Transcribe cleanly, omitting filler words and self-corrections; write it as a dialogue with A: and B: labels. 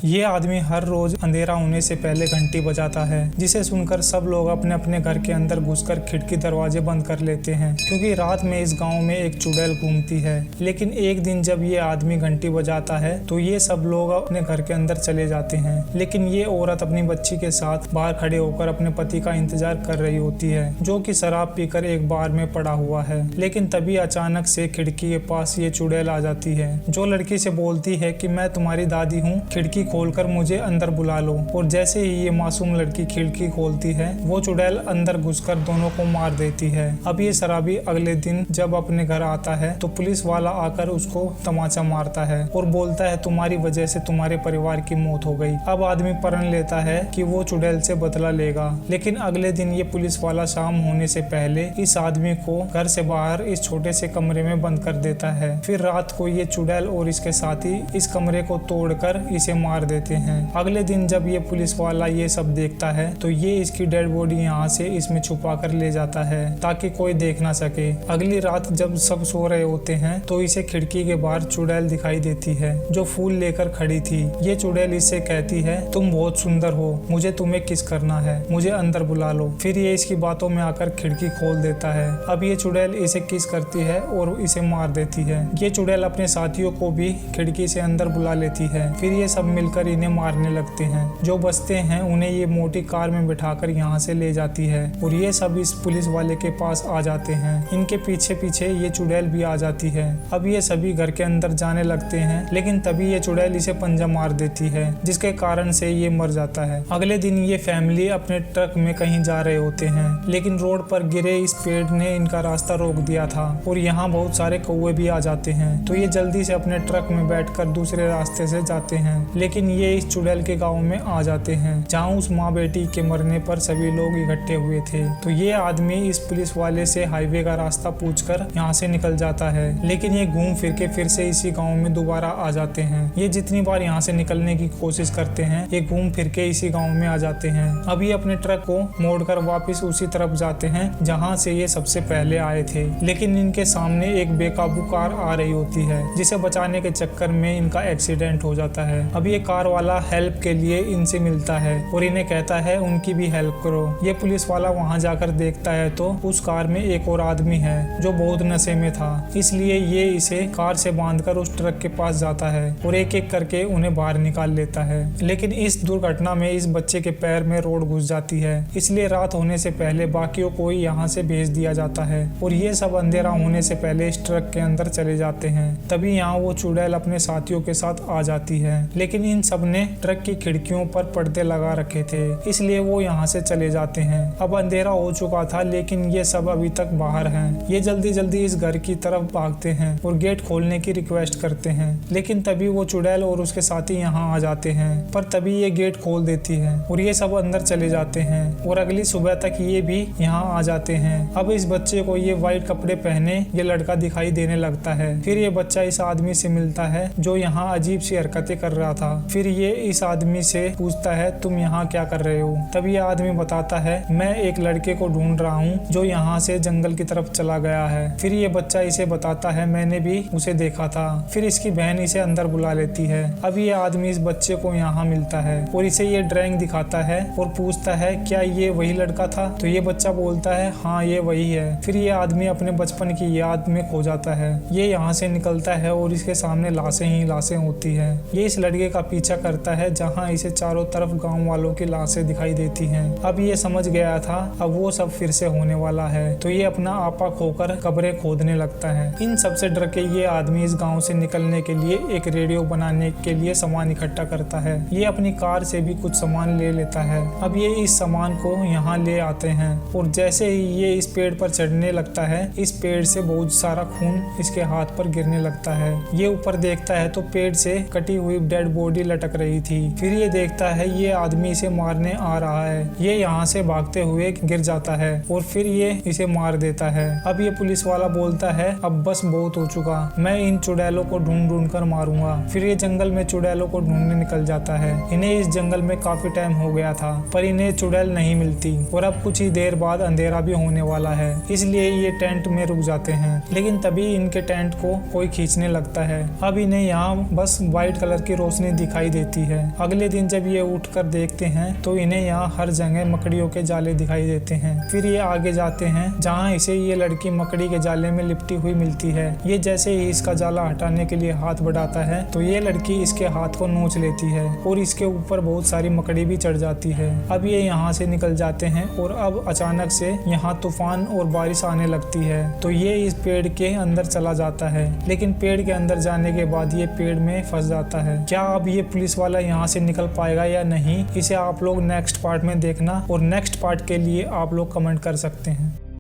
A: ये आदमी हर रोज अंधेरा होने से पहले घंटी बजाता है, जिसे सुनकर सब लोग अपने अपने घर के अंदर घुसकर खिड़की दरवाजे बंद कर लेते हैं, क्योंकि रात में इस गांव में एक चुड़ैल घूमती है। लेकिन एक दिन जब ये आदमी घंटी बजाता है तो ये सब लोग अपने घर के अंदर चले जाते हैं, लेकिन ये औरत अपनी बच्ची के साथ बाहर खड़े होकर अपने पति का इंतजार कर रही होती है, जो कि शराब पीकर एक बार में पड़ा हुआ है। लेकिन तभी अचानक से खिड़की के पास ये चुड़ैल आ जाती है, जो लड़की से बोलती है कि मैं तुम्हारी दादी हूँ, खिड़की खोलकर मुझे अंदर बुला लो। और जैसे ही ये मासूम लड़की खिड़की खोलती है, वो चुड़ैल अंदर घुसकर दोनों को मार देती है। अब ये शराबी अगले दिन जब अपने घर आता है तो पुलिस वाला आकर उसको तमाचा मारता है और बोलता है तुम्हारी वजह से तुम्हारे परिवार की मौत हो गई। अब आदमी प्रण लेता है कि वो चुड़ैल से बदला लेगा, लेकिन अगले दिन ये पुलिस वाला शाम होने से पहले इस आदमी को घर से बाहर इस छोटे से कमरे में बंद कर देता है। फिर रात को ये चुड़ैल और इसके साथी इस कमरे को तोड़कर इसे मार देते हैं। अगले दिन जब ये पुलिस वाला ये सब देखता है तो ये इसकी डेड बॉडी यहाँ से इसमें छुपा कर ले जाता है ताकि कोई देख ना सके। अगली रात जब सब सो रहे होते हैं तो इसे खिड़की के बाहर चुड़ैल दिखाई देती है, जो फूल लेकर खड़ी थी। ये चुड़ैल इससे कहती है तुम बहुत सुंदर हो, मुझे तुम्हें किस करना है, मुझे अंदर बुला लो। फिर ये इसकी बातों में आकर खिड़की खोल देता है। अब ये चुड़ैल इसे किस करती है और इसे मार देती है। ये चुड़ैल अपने साथियों को भी खिड़की से अंदर बुला लेती है। फिर ये सब मिलकर इन्हें मारने लगते हैं। जो बचते हैं उन्हें ये मोटी कार में बिठाकर यहाँ से ले जाती है और ये सब इस पुलिस वाले के पास आ जाते हैं। इनके पीछे पीछे ये चुड़ैल भी आ जाती है। अब ये सभी घर के अंदर जाने लगते हैं, लेकिन तभी ये चुड़ैल इसे पंजा मार देती है, जिसके कारण से ये मर जाता है। अगले दिन ये फैमिली अपने ट्रक में कहीं जा रहे होते हैं, लेकिन रोड पर गिरे इस पेड़ ने इनका रास्ता रोक दिया था और यहाँ बहुत सारे कौवे भी आ जाते हैं। तो ये जल्दी से अपने ट्रक में बैठकर दूसरे रास्ते से जाते हैं, लेकिन ये इस चुड़ैल के गांव में आ जाते हैं, जहां उस माँ बेटी के मरने पर सभी लोग इकट्ठे हुए थे। तो ये आदमी इस पुलिस वाले से हाईवे का रास्ता पूछकर यहाँ से निकल जाता है, लेकिन ये घूम फिर के फिर से इसी गांव में दोबारा आ जाते हैं। ये जितनी बार यहाँ से निकलने की कोशिश करते हैं, ये घूम फिर के इसी गाँव में आ जाते हैं। अब ये अपने ट्रक को मोड़कर वापिस उसी तरफ जाते हैं जहाँ से ये सबसे पहले आए थे, लेकिन इनके सामने एक बेकाबू कार आ रही होती है, जिसे बचाने के चक्कर में इनका एक्सीडेंट हो जाता है। अब ये कार वाला हेल्प के लिए इनसे मिलता है और इन्हें कहता है उनकी भी हेल्प करो। ये पुलिस वाला वहां जाकर देखता है तो उस कार में एक और आदमी है जो बहुत नशे में था, इसलिए ये इसे कार से बांधकर उस ट्रक के पास जाता है और एक एक करके उन्हें बाहर निकाल लेता है। लेकिन इस दुर्घटना में इस बच्चे के पैर में रोड घुस जाती है, इसलिए रात होने से पहले बाकियों को यहाँ से भेज दिया जाता है और ये सब अंधेरा होने से पहले इस ट्रक के अंदर चले जाते हैं। तभी यहाँ वो चुड़ैल अपने साथियों के साथ आ जाती है, लेकिन इन सब ने ट्रक की खिड़कियों पर पर्दे लगा रखे थे, इसलिए वो यहाँ से चले जाते हैं। अब अंधेरा हो चुका था, लेकिन ये सब अभी तक बाहर हैं। ये जल्दी जल्दी इस घर की तरफ भागते हैं और गेट खोलने की रिक्वेस्ट करते हैं, लेकिन तभी वो चुड़ैल और उसके साथी यहाँ आ जाते हैं। पर तभी ये गेट खोल देती है और ये सब अंदर चले जाते हैं और अगली सुबह तक ये भी यहाँ आ जाते हैं। अब इस बच्चे को ये व्हाइट कपड़े पहने ये लड़का दिखाई देने लगता है। फिर ये बच्चा इस आदमी से मिलता है जो यहाँ अजीब सी हरकतें कर रहा था। फिर ये इस आदमी से पूछता है तुम यहाँ क्या कर रहे हो। तब ये आदमी बताता है मैं एक लड़के को ढूंढ रहा हूँ जो यहाँ से जंगल की तरफ चला गया है। फिर ये बच्चा इसे बताता है मैंने भी उसे देखा था। फिर इसकी बहन इसे अंदर बुला लेती है। अब ये आदमी इस बच्चे को यहाँ मिलता है और इसे ये ड्राइंग दिखाता है और पूछता है क्या ये वही लड़का था। तो ये बच्चा बोलता है हाँ ये वही है। फिर ये आदमी अपने बचपन की याद में खो जाता है। ये यहाँ से निकलता है और इसके सामने लाशें ही लाशें होती है। ये इस लड़के का पीछा करता है जहाँ इसे चारों तरफ गांव वालों की लाशें दिखाई देती हैं। अब ये समझ गया था अब वो सब फिर से होने वाला है, तो ये अपना आपा खोकर कब्रें खोदने लगता है। इन सब से डर के ये आदमी इस गांव से निकलने के लिए एक रेडियो बनाने के लिए सामान इकट्ठा करता है। ये अपनी कार से भी कुछ सामान ले लेता है। अब ये इस सामान को यहाँ ले आते हैं और जैसे ही ये इस पेड़ पर चढ़ने लगता है, इस पेड़ से बहुत सारा खून इसके हाथ पर गिरने लगता है। ये ऊपर देखता है तो पेड़ से कटी हुई डेड बॉडी लटक रही थी। फिर ये देखता है ये आदमी इसे मारने आ रहा है। ये यहाँ से भागते हुए गिर जाता है और फिर ये इसे मार देता है। अब ये पुलिस वाला बोलता है अब बस बहुत हो चुका, मैं इन चुड़ैलों को ढूंढ ढूंढ कर मारूंगा। फिर ये जंगल में चुड़ैलों को ढूंढने निकल जाता है। इन्हें इस जंगल में काफी टाइम हो गया था, पर इन्हें चुड़ैल नहीं मिलती और अब कुछ ही देर बाद अंधेरा भी होने वाला है, इसलिए ये टेंट में रुक जाते हैं। लेकिन तभी इनके टेंट को कोई खींचने लगता है। अब इन्हें यहाँ बस व्हाइट कलर की रोशनी दिख दिखाई देती है। अगले दिन जब ये उठकर देखते हैं तो इन्हें यहाँ हर जगह मकड़ियों के जाले दिखाई देते हैं। फिर ये आगे जाते हैं जहाँ इसे ये लड़की मकड़ी के जाले में लिपटी हुई मिलती है। ये जैसे ही इसका जाला हटाने के लिए हाथ बढ़ाता है तो ये लड़की इसके हाथ को नोच लेती है और इसके ऊपर बहुत सारी मकड़ी भी चढ़ जाती है। अब ये यहाँ से निकल जाते हैं और अब अचानक से यहाँ तूफान और बारिश आने लगती है तो ये इस पेड़ के अंदर चला जाता है, लेकिन पेड़ के अंदर जाने के बाद ये पेड़ में फंस जाता है। क्या अब ये पुलिस वाला यहाँ से निकल पाएगा या नहीं, इसे आप लोग नेक्स्ट पार्ट में देखना और नेक्स्ट पार्ट के लिए आप लोग कमेंट कर सकते हैं।